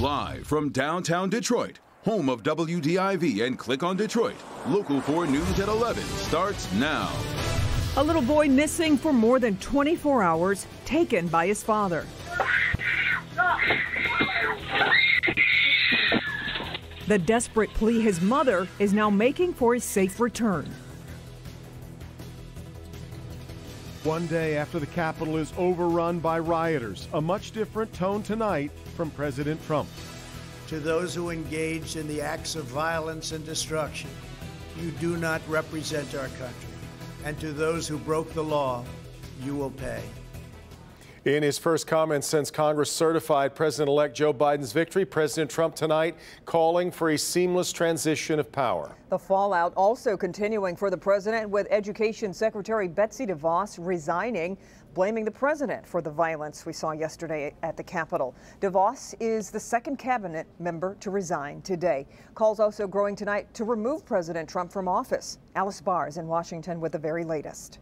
Live from downtown Detroit, home of WDIV and Click on Detroit, Local 4 News at 11 starts now. A little boy missing for more than 24 hours, taken by his father. The desperate plea his mother is now making for his safe return. One day after the Capitol is overrun by rioters, a much different tone tonight from President Trump. To those who engaged in the acts of violence and destruction, you do not represent our country. And to those who broke the law, you will pay. In his first comments since Congress certified President-elect Joe Biden's victory, President Trump tonight calling for a seamless transition of power. The fallout also continuing for the president, with Education Secretary Betsy DeVos resigning, blaming the president for the violence we saw yesterday at the Capitol. DeVos is the second cabinet member to resign today. Calls also growing tonight to remove President Trump from office. Alice Barr is in Washington with the very latest.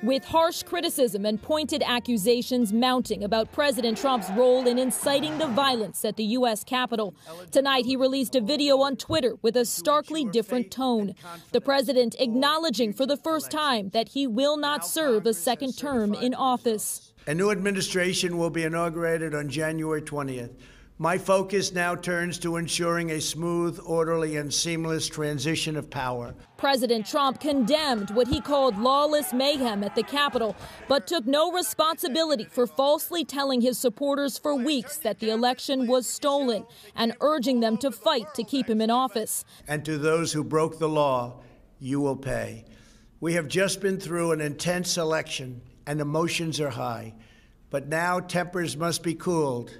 With harsh criticism and pointed accusations mounting about President Trump's role in inciting the violence at the U.S. Capitol, tonight he released a video on Twitter with a starkly different tone. The president acknowledging for the first time that he will not serve a second term in office. A new administration will be inaugurated on January 20th. My focus now turns to ensuring a smooth, orderly, and seamless transition of power. President Trump condemned what he called lawless mayhem at the Capitol, but took no responsibility for falsely telling his supporters for weeks that the election was stolen and urging them to fight to keep him in office. And to those who broke the law, you will pay. We have just been through an intense election and emotions are high, but now tempers must be cooled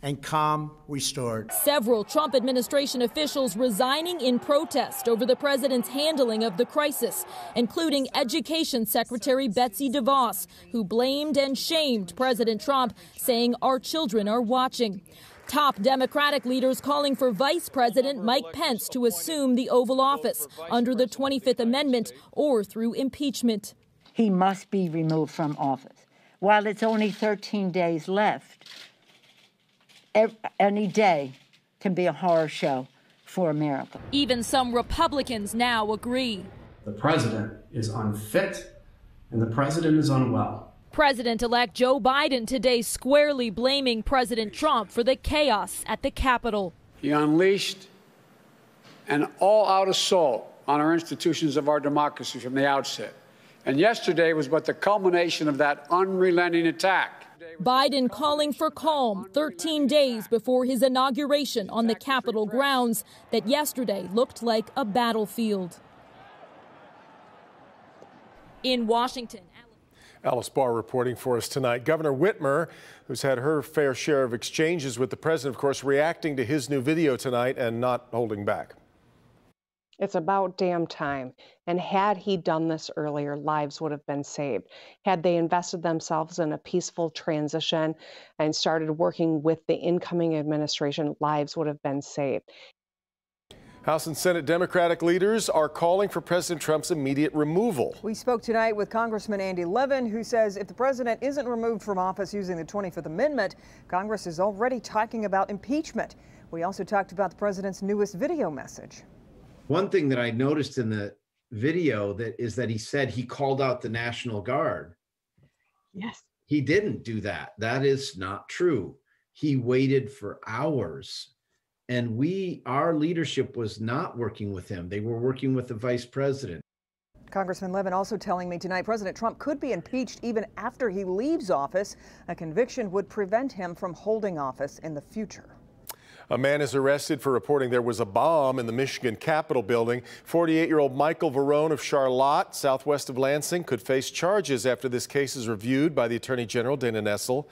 and calm restored. Several Trump administration officials resigning in protest over the president's handling of the crisis, including Education Secretary Betsy DeVos, who blamed and shamed President Trump, saying our children are watching. Top Democratic leaders calling for Vice President Mike Pence to assume the Oval Office under the 25th Amendment or through impeachment. He must be removed from office. While it's only 13 days left, any day can be a horror show for America. Even some Republicans now agree. The president is unfit and the president is unwell. President-elect Joe Biden today squarely blaming President Trump for the chaos at the Capitol. He unleashed an all-out assault on our institutions of our democracy from the outset. And yesterday was but the culmination of that unrelenting attack. Biden calling for calm 13 days before his inauguration on the Capitol grounds that yesterday looked like a battlefield. In Washington, Alice Barr reporting for us tonight. Governor Whitmer, who's had her fair share of exchanges with the president, of course, reacting to his new video tonight and not holding back. It's about damn time. And had he done this earlier, lives would have been saved. Had they invested themselves in a peaceful transition and started working with the incoming administration, lives would have been saved. House and Senate Democratic leaders are calling for President Trump's immediate removal. We spoke tonight with Congressman Andy Levin, who says if the president isn't removed from office using the 25th Amendment, Congress is already talking about impeachment. We also talked about the president's newest video message. One thing that I noticed in the video is that he said he called out the National Guard. Yes. He didn't do that. That is not true. He waited for hours. And our leadership was not working with him. They were working with the vice president. Congressman Levin also telling me tonight President Trump could be impeached even after he leaves office. A conviction would prevent him from holding office in the future. A man is arrested for reporting there was a bomb in the Michigan Capitol building. 48-year-old Michael Verone of Charlotte, southwest of Lansing, could face charges after this case is reviewed by the Attorney General, Dana Nessel.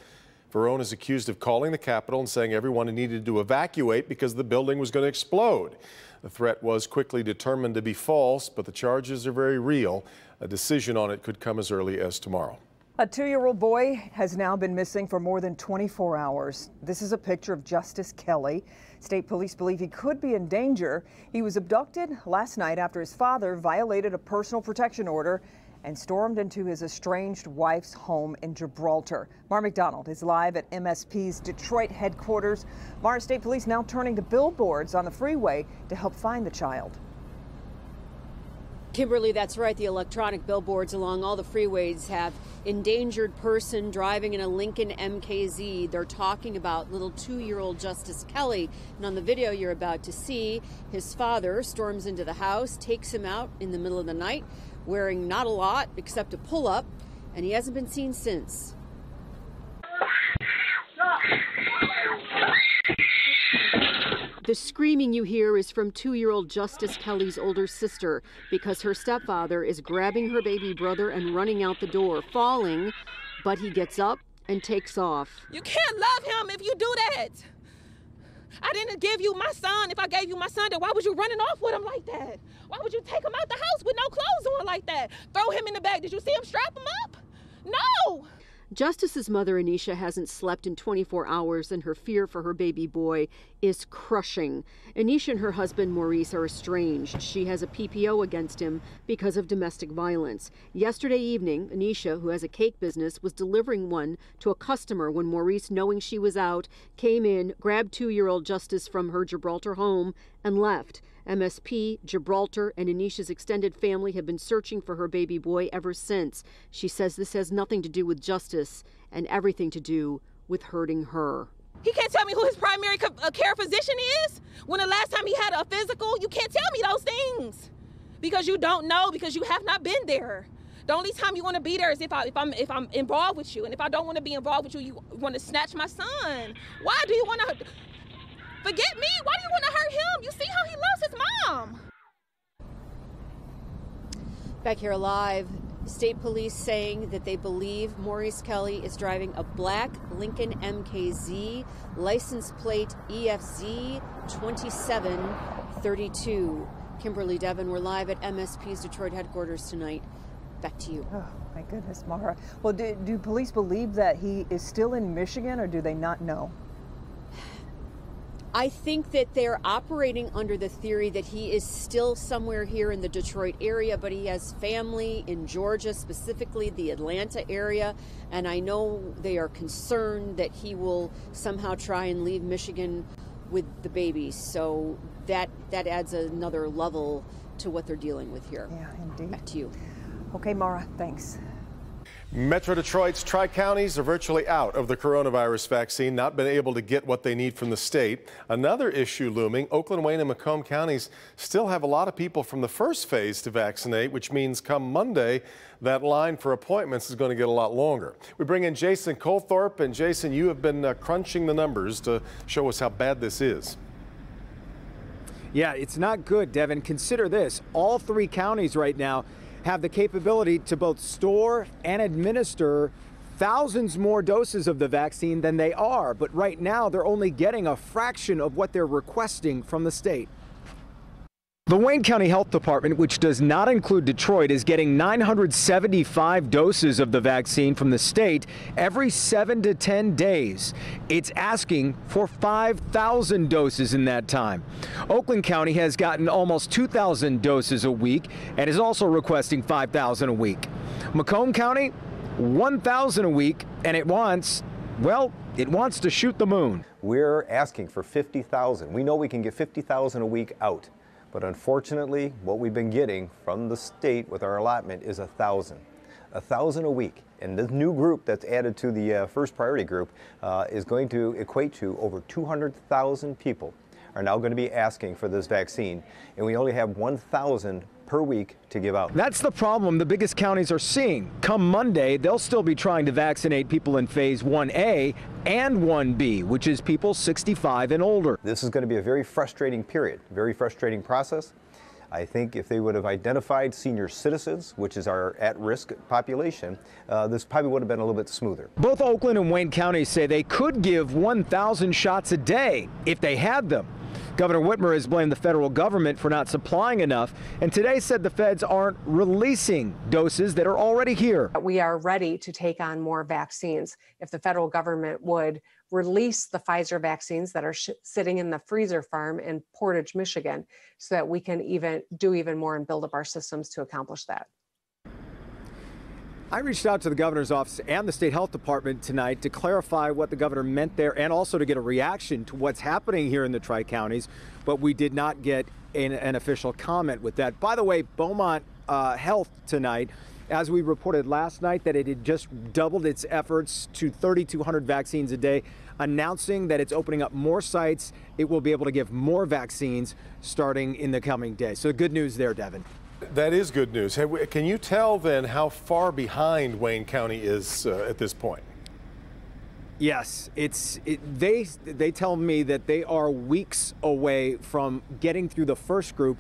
Verone is accused of calling the Capitol and saying everyone needed to evacuate because the building was going to explode. The threat was quickly determined to be false, but the charges are very real. A decision on it could come as early as tomorrow. A 2-year-old boy has now been missing for more than 24 hours. This is a picture of Justice Kelly. State police believe he could be in danger. He was abducted last night after his father violated a personal protection order and stormed into his estranged wife's home in Gibraltar. Mara McDonald is live at MSP's Detroit headquarters. Mara, State Police now turning to billboards on the freeway to help find the child. Kimberly, that's right. The electronic billboards along all the freeways have endangered person driving in a Lincoln MKZ. They're talking about little 2-year-old Justice Kelly. And on the video you're about to see, his father storms into the house, takes him out in the middle of the night, wearing not a lot except a pull-up, and he hasn't been seen since. The screaming you hear is from 2-year-old Justice Kelly's older sister because her stepfather is grabbing her baby brother and running out the door, falling, but he gets up and takes off. You can't love him if you do that. I didn't give you my son. If I gave you my son, then why was you running off with him like that? Why would you take him out the house with no clothes on like that? Throw him in the bag. Did you see him strap him up? No! Justice's mother, Anisha, hasn't slept in 24 hours, and her fear for her baby boy is crushing. Anisha and her husband, Maurice, are estranged. She has a PPO against him because of domestic violence. Yesterday evening, Anisha, who has a cake business, was delivering one to a customer when Maurice, knowing she was out, came in, grabbed 2-year-old Justice from her Gibraltar home, and left. MSP, Gibraltar, and Anisha's extended family have been searching for her baby boy ever since. She says this has nothing to do with Justice and everything to do with hurting her. He can't tell me who his primary care physician is. When the last time he had a physical, you can't tell me those things because you don't know, because you have not been there. The only time you want to be there is if I'm involved with you, and if I don't want to be involved with you, you want to snatch my son. Why do you want to? Forget me. Why do you want to hurt him? You see how he loves his mom. Back here live, State Police saying that they believe Maurice Kelly is driving a black Lincoln MKZ, license plate EFZ 2732. Kimberly Devin, we're live at MSP's Detroit headquarters tonight. Back to you. Oh, my goodness, Mara. Well, do police believe that he is still in Michigan, or do they not know? I think that they're operating under the theory that he is still somewhere here in the Detroit area, but he has family in Georgia, specifically the Atlanta area, and I know they are concerned that he will somehow try and leave Michigan with the baby. So that adds another level to what they're dealing with here. Yeah, indeed. Back to you. Okay, Mara, thanks. Metro Detroit's tri-counties are virtually out of the coronavirus vaccine, not been able to get what they need from the state. Another issue looming, Oakland, Wayne, and Macomb counties still have a lot of people from the first phase to vaccinate, which means come Monday, that line for appointments is going to get a lot longer. We bring in Jason Colthorpe, and Jason, you have been crunching the numbers to show us how bad this is. Yeah, it's not good, Devin. Consider this, all 3 counties right now have the capability to both store and administer thousands more doses of the vaccine than they are. But right now, they're only getting a fraction of what they're requesting from the state. The Wayne County Health Department, which does not include Detroit, is getting 975 doses of the vaccine from the state every 7 to 10 days. It's asking for 5,000 doses in that time. Oakland County has gotten almost 2,000 doses a week and is also requesting 5,000 a week. Macomb County, 1,000 a week, and it wants to shoot the moon. We're asking for 50,000. We know we can get 50,000 a week out. But unfortunately, what we've been getting from the state with our allotment is 1,000. 1,000 a week. And this new group that's added to the first priority group is going to equate to over 200,000 people are now going to be asking for this vaccine. And we only have 1,000 per week to give out. That's the problem the biggest counties are seeing. Come Monday, they'll still be trying to vaccinate people in phase 1A and 1B, which is people 65 and older. This is going to be a very frustrating period, very frustrating process. I think if they would have identified senior citizens, which is our at-risk population, this probably would have been a little bit smoother. Both Oakland and Wayne counties say they could give 1,000 shots a day if they had them. Governor Whitmer has blamed the federal government for not supplying enough, and today said the feds aren't releasing doses that are already here. We are ready to take on more vaccines. If the federal government would release the Pfizer vaccines that are sitting in the freezer farm in Portage, Michigan, so that we can do even more and build up our systems to accomplish that. I reached out to the governor's office and the state health department tonight to clarify what the governor meant there and also to get a reaction to what's happening here in the Tri-Counties, but we did not get an official comment with that. By the way, Beaumont Health tonight, as we reported last night, that it had just doubled its efforts to 3,200 vaccines a day, announcing that it's opening up more sites. It will be able to give more vaccines starting in the coming days. So good news there, Devin. That is good news. Hey, can you tell then how far behind Wayne County is at this point? Yes, they tell me that they are weeks away from getting through the first group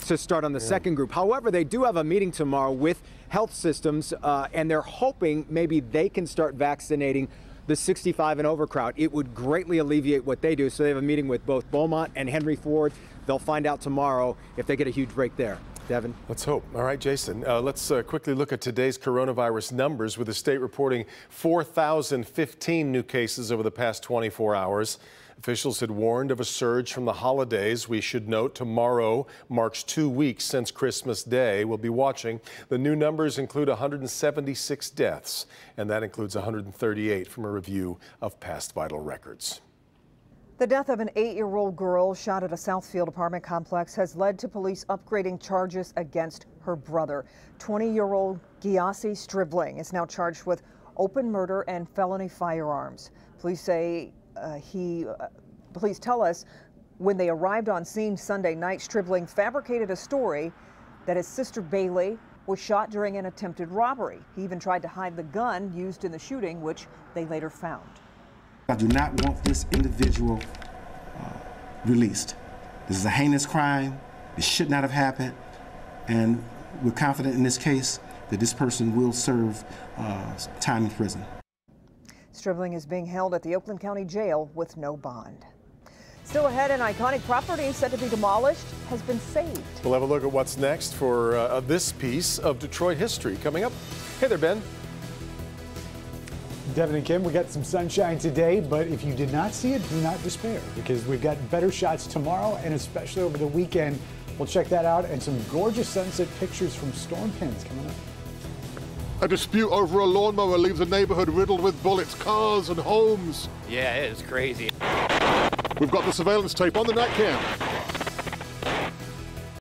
to start on the second group. However, they do have a meeting tomorrow with health systems, and they're hoping maybe they can start vaccinating the 65 and over crowd. It would greatly alleviate what they do. So they have a meeting with both Beaumont and Henry Ford. They'll find out tomorrow if they get a huge break there. Devin. Let's hope. All right, Jason, let's quickly look at today's coronavirus numbers, with the state reporting 4,015 new cases over the past 24 hours. Officials had warned of a surge from the holidays. We should note tomorrow marks 2 weeks since Christmas Day. We'll be watching. The new numbers include 176 deaths, and that includes 138 from a review of past vital records. The death of an 8-year-old girl shot at a Southfield apartment complex has led to police upgrading charges against her brother. 20-year-old Giassi Stribling is now charged with open murder and felony firearms. Police say police tell us when they arrived on scene Sunday night, Stribling fabricated a story that his sister Bailey was shot during an attempted robbery. He even tried to hide the gun used in the shooting, which they later found. I do not want this individual released. This is a heinous crime. It should not have happened. And we're confident in this case that this person will serve time in prison. Stribling is being held at the Oakland County Jail with no bond. Still ahead, an iconic property said to be demolished has been saved. We'll have a look at what's next for this piece of Detroit history coming up. Hey there, Ben. Devin and Kim, we got some sunshine today, but if you did not see it, do not despair, because we've got better shots tomorrow and especially over the weekend. We'll check that out, and some gorgeous sunset pictures from storm pins coming up. A dispute over a lawnmower leaves a neighborhood riddled with bullets, cars and homes. Yeah, it is crazy. We've got the surveillance tape on the night cam.